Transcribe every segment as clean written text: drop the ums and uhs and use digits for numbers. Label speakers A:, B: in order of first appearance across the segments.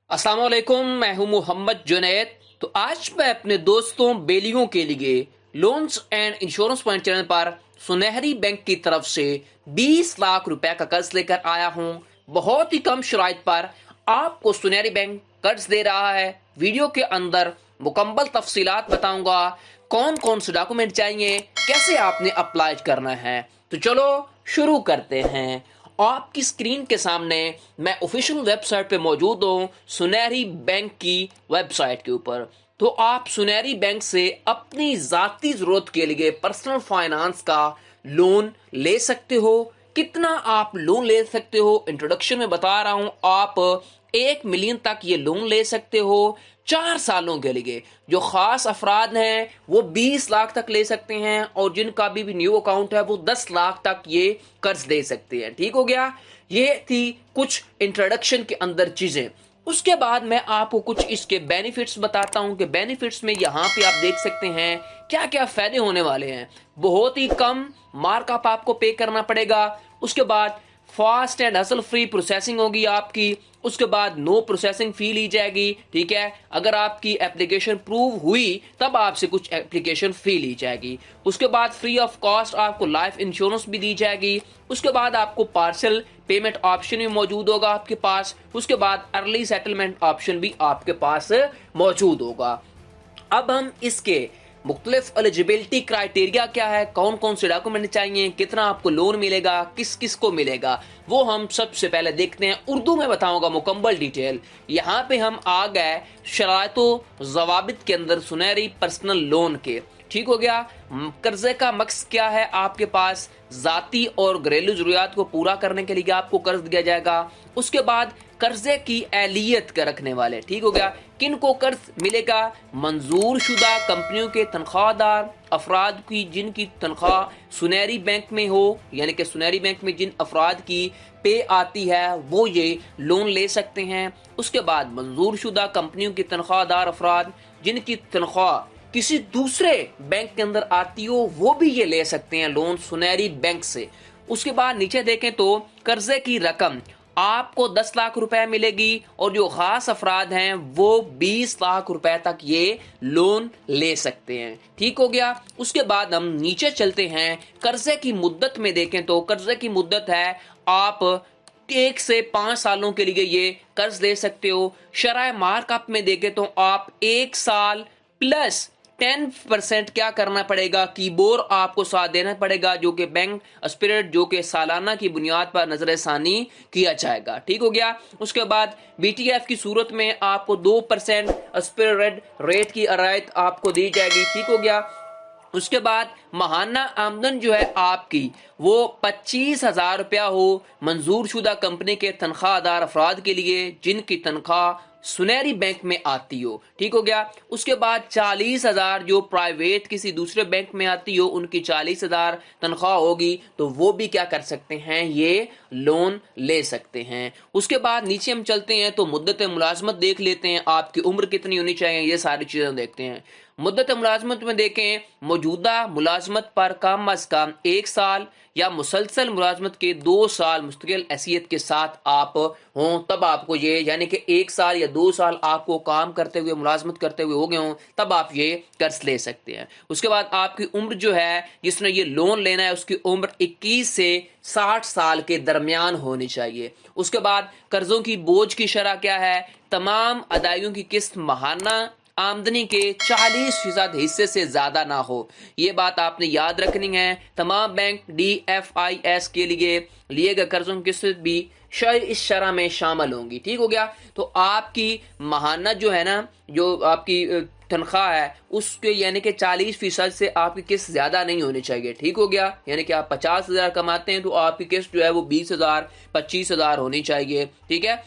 A: अस्सलाम वालेकुम, मैं हूं मोहम्मद जुनैद। तो आज मैं अपने दोस्तों बेलियों के लिए loans and insurance point channel पर सुनहरी बैंक की तरफ से 20 लाख रुपए का कर्ज लेकर आया हूं। बहुत ही कम शराइत पर आपको सुनहरी बैंक कर्ज दे रहा है। वीडियो के अंदर मुकम्मल तफसीलात बताऊंगा, कौन कौन से डॉक्यूमेंट चाहिए, कैसे आपने अप्लाई करना है। तो चलो शुरू करते हैं। आपकी स्क्रीन के सामने मैं ऑफिशियल वेबसाइट पे मौजूद हूँ, सुनहरी बैंक की वेबसाइट के ऊपर। तो आप सुनहरी बैंक से अपनी ज़ाती ज़रूरत के लिए पर्सनल फाइनेंस का लोन ले सकते हो। कितना आप लोन ले सकते हो, इंट्रोडक्शन में बता रहा हूँ। आप 1 मिलियन तक ये लोन ले सकते हो 4 सालों के लिए। जो खास अफराद हैं वो 20 लाख तक ले सकते हैं, और जिनका भी न्यू अकाउंट है वो 10 लाख तक ये कर्ज दे सकते हैं। ठीक हो गया। ये थी कुछ इंट्रोडक्शन के अंदर चीजें। उसके बाद मैं आपको कुछ इसके बेनिफिट्स बताता हूं कि बेनिफिट्स में यहाँ पे आप देख सकते हैं क्या क्या फायदे होने वाले हैं। बहुत ही कम मार्कअप आपको पे करना पड़ेगा। उसके बाद fast and hustle free processing होगी आपकी। उसके बाद नो प्रोसेसिंग फी ली जाएगी। ठीक है, अगर आपकी एप्लीकेशन प्रूव हुई तब आपसे कुछ एप्लीकेशन फी ली जाएगी। उसके बाद फ्री ऑफ कॉस्ट आपको लाइफ इंश्योरेंस भी दी जाएगी। उसके बाद आपको पार्सल पेमेंट ऑप्शन भी मौजूद होगा आपके पास। उसके बाद अर्ली सेटलमेंट ऑप्शन भी आपके पास मौजूद होगा। अब हम इसके मुख्तलिफ एलिजिबिलिटी क्राइटेरिया क्या है, कौन कौन से डॉक्यूमेंट चाहिए, कितना आपको लोन मिलेगा, किस किस को मिलेगा, वो हम सबसे पहले देखते हैं। उर्दू में बताऊंगा मुकम्मल डिटेल। यहाँ पे हम आ गए शराइतो ज़वाबित के अंदर सुनहरी पर्सनल लोन के। ठीक हो गया। कर्जे का मकसद क्या है, आपके पास जाती और घरेलू जरूरियात को पूरा करने के लिए आपको कर्ज दिया जाएगा। उसके बाद कर्जे की एहलियत का रखने वाले। ठीक हो गया। किन को कर्ज मिलेगा, मंजूर शुदा कंपनियों के तनख्वाहदार अफराद की जिनकी तनख्वाह सुनहरी बैंक में हो, यानी कि सुनहरी बैंक में जिन अफराद की पे आती है वो ये लोन ले सकते हैं। उसके बाद मंजूर शुदा कंपनियों की तनख्वाहदार अफराद जिनकी तनख्वाह किसी दूसरे बैंक के अंदर आती हो वो भी ये ले सकते हैं लोन सुनहरी बैंक से। उसके बाद नीचे देखें तो कर्जे की रकम आपको 10 लाख रुपए मिलेगी, और जो खास अफराद हैं वो 20 लाख रुपए तक ये लोन ले सकते हैं। ठीक हो गया। उसके बाद हम नीचे चलते हैं। कर्जे की मुद्दत में देखें तो कर्जे की मुद्दत है आप 1 से 5 सालों के लिए ये कर्ज ले सकते हो। शरह मार्कअप में देखें तो आप 1 साल प्लस 10% क्या करना पड़ेगा, कीबोर्ड आपको साथ देना पड़ेगा, जो कि बैंक स्पिरिट जो कि सालाना की बुनियाद पर नजरसानी किया जाएगा। ठीक हो गया। उसके बाद बीटीएफ की सूरत में आपको 2% स्पिरिट रेट की रियायत आपको दी जाएगी। ठीक हो गया। उसके बाद महाना आमदन जो है आपकी वो 25,000 रुपया हो मंजूर शुदा कंपनी के तनख्वाहदार अफराद के लिए जिनकी तनख्वाह सुनहरी बैंक में आती हो। ठीक हो गया। उसके बाद 40,000 जो प्राइवेट किसी दूसरे बैंक में आती हो उनकी 40,000 तनख्वाह होगी, तो वो भी क्या कर सकते हैं, ये लोन ले सकते हैं। उसके बाद नीचे हम चलते हैं तो मुद्दत मुलाजमत देख लेते हैं, आपकी उम्र कितनी होनी चाहिए, ये सारी चीजें देखते हैं। मुद्दत मुलाजमत में देखें, मौजूदा मुलाजमत पर कम अज कम 1 साल या मुसलसल मुलाजमत के 2 साल मुस्तकिल हैसियत के साथ आप हों, तब आपको ये, यानी कि 1 साल या 2 साल आपको काम करते हुए मुलाजमत करते हुए हो गए हों, तब आप ये कर्ज ले सकते हैं। उसके बाद आपकी उम्र जो है जिसने ये लोन लेना है उसकी उम्र 21 से 60 साल के दरमियान होनी चाहिए। उसके बाद कर्जों की बोझ की शरह क्या है, तमाम अदायगियों की किस्त माहाना आमदनी के 40% हिस्से से ज्यादा ना हो, ये बात आपने याद रखनी है। तमाम बैंक DFIS के लिए गए कर्जों की किस्त भी इस शरह में शामिल होंगी। ठीक हो गया। तो आपकी महाना जो है ना, जो आपकी तनख्वाह है उसके यानी कि 40% से आपकी किस्त ज्यादा नहीं होनी चाहिए। ठीक हो गया। यानी कि आप 50,000 कमाते हैं तो आपकी किस्त जो है वो 20,000 25,000 होनी चाहिए। ठीक है,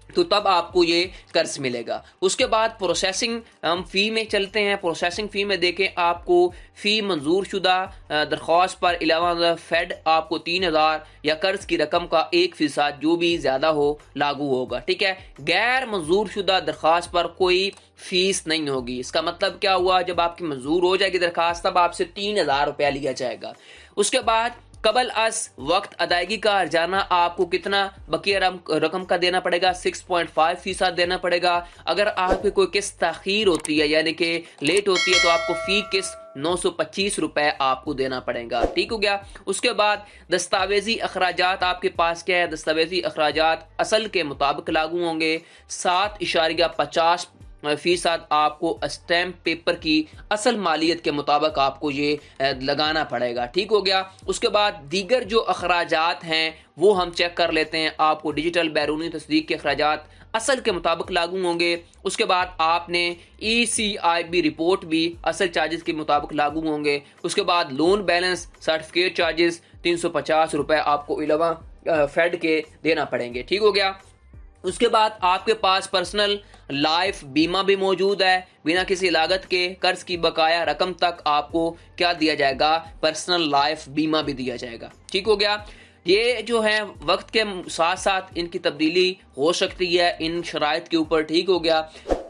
A: तो तब आपको ये कर्ज मिलेगा। उसके बाद प्रोसेसिंग हम फी में चलते हैं। प्रोसेसिंग फी में देखें, आपको फी मंजूर शुदा दरख्वास्त पर अलावा फेड आपको 3,000 या कर्ज की रकम का 1% जो भी ज्यादा हो लागू होगा। ठीक है। गैर मंजूर शुदा दरख्वास्त पर कोई फीस नहीं होगी। इसका मतलब क्या हुआ, जब आपकी मंजूर हो जाएगी दरखास्त तब आपसे 3,000 रुपया लिया जाएगा। उसके बाद قبل از وقت ادائیگی کا ہرجانہ آپ کو کتنا بقیہ رقم کا دینا پڑے گا؟ 6.5% دینا پڑے گا۔ اگر آپ کی کوئی قسط تاخیر ہوتی ہے یعنی کہ لیٹ ہوتی ہے تو آپ کو فی قسط 925 روپے آپ کو دینا پڑے گا، ٹھیک ہو گیا۔ اس کے بعد دستاویزی اخراجات آپ کے پاس کیا ہے؟ دستاویزی اخراجات اصل کے مطابق لاگو ہوں گے، 7.50% آپ کو اسٹیمپ پیپر کی اصل مالیت کے مطابق آپ کو یہ لگانا پڑے گا، ٹھیک ہو گیا۔ اس کے بعد دیگر جو اخراجات ہیں وہ ہم چیک کر لیتے ہیں۔ آپ کو ڈیجیٹل بیرونی تصدیق کے اخراجات اصل کے مطابق لاگو ہوں گے۔ اس کے بعد آپ نے ECIB رپورٹ بھی اصل چارجز کے مطابق لاگو ہوں گے۔ اس کے بعد لون بیلنس سرٹیفکیٹ چارجز 350 روپے آپ کو علاوہ فیڈ کے دینا پڑیں گے، ٹھیک ہو گیا۔ اس کے بعد آپ کے پاس پرسنل لائف بیمہ بھی موجود ہے، بنا کسی لاگت کے قرض کی بقایا رقم تک آپ کو کیا دیا جائے گا؟ پرسنل لائف بیمہ بھی دیا جائے گا، ٹھیک ہو گیا۔ یہ جو ہے وقت کے ساتھ ساتھ ان کی تبدیلی ہو سکتی ہے ان شرائط کے اوپر، ٹھیک ہو گیا۔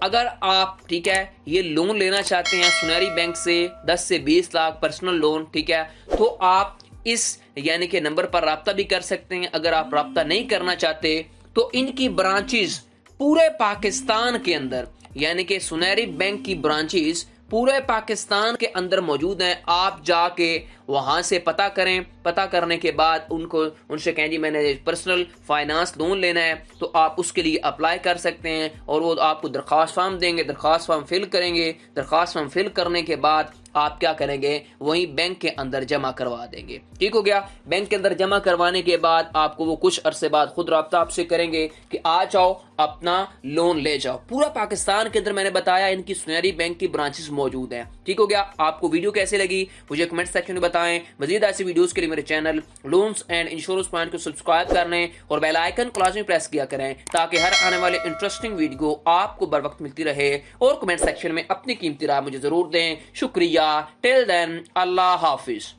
A: اگر آپ ٹھیک ہے یہ لون لینا چاہتے ہیں سنہری بینک سے 10 سے 20 لاکھ پرسنل لون، ٹھیک ہے، تو آپ اس یعنی کہ نمبر پر رابطہ بھی کر سکتے ہیں۔ اگر آپ رابطہ نہیں کرنا چاہتے تو ان کی برانچز پورے پاکستان کے اندر یعنی کہ سنہری بینک کی برانچز پورے پاکستان کے اندر موجود ہیں۔ آپ جا کے وہاں سے پتہ کریں، پتہ کرنے کے بعد ان سے کہیں جی میں نے پرسنل فائنانس لون لینا ہے، تو آپ اس کے لیے اپلائی کر سکتے ہیں اور وہ آپ کو درخواست فارم دیں گے، درخواست فارم فل کریں گے، درخواست فارم فل کرنے کے بعد آپ کیا کریں گے؟ وہیں بینک کے اندر جمع کروا دیں گے، ٹھیک ہو گیا۔ بینک کے اندر جمع کروانے کے بعد آپ کو وہ کچھ عرصے بعد خود رابطہ آپ سے کریں گے کہ آ جاؤ اپنا لون لے جاؤ۔ پورا پاکستان کے اندر میں نے بتایا ان کی سنہری بینک کی برانچز موجود ہیں، ٹھیک ہو گیا۔ آپ کو ویڈیو کیسے لگی مجھے کمنٹ سیکشن میں بتائیں۔ مزید ایسی ویڈیوز کے لیے میرے channel loans and insurance point کو سبسکرائب کر لیں اور بیل آئیکن کو لازمی پریس کیا کریں تاکہ ہر آنے والے انٹرسٹنگ ویڈیو آپ کو بر وقت ملتی رہے، اور کمنٹ سیکشن میں اپنی قیمتی رائے مجھے ضرور دیں۔ شکریہ، ٹل دین، اللہ حافظ۔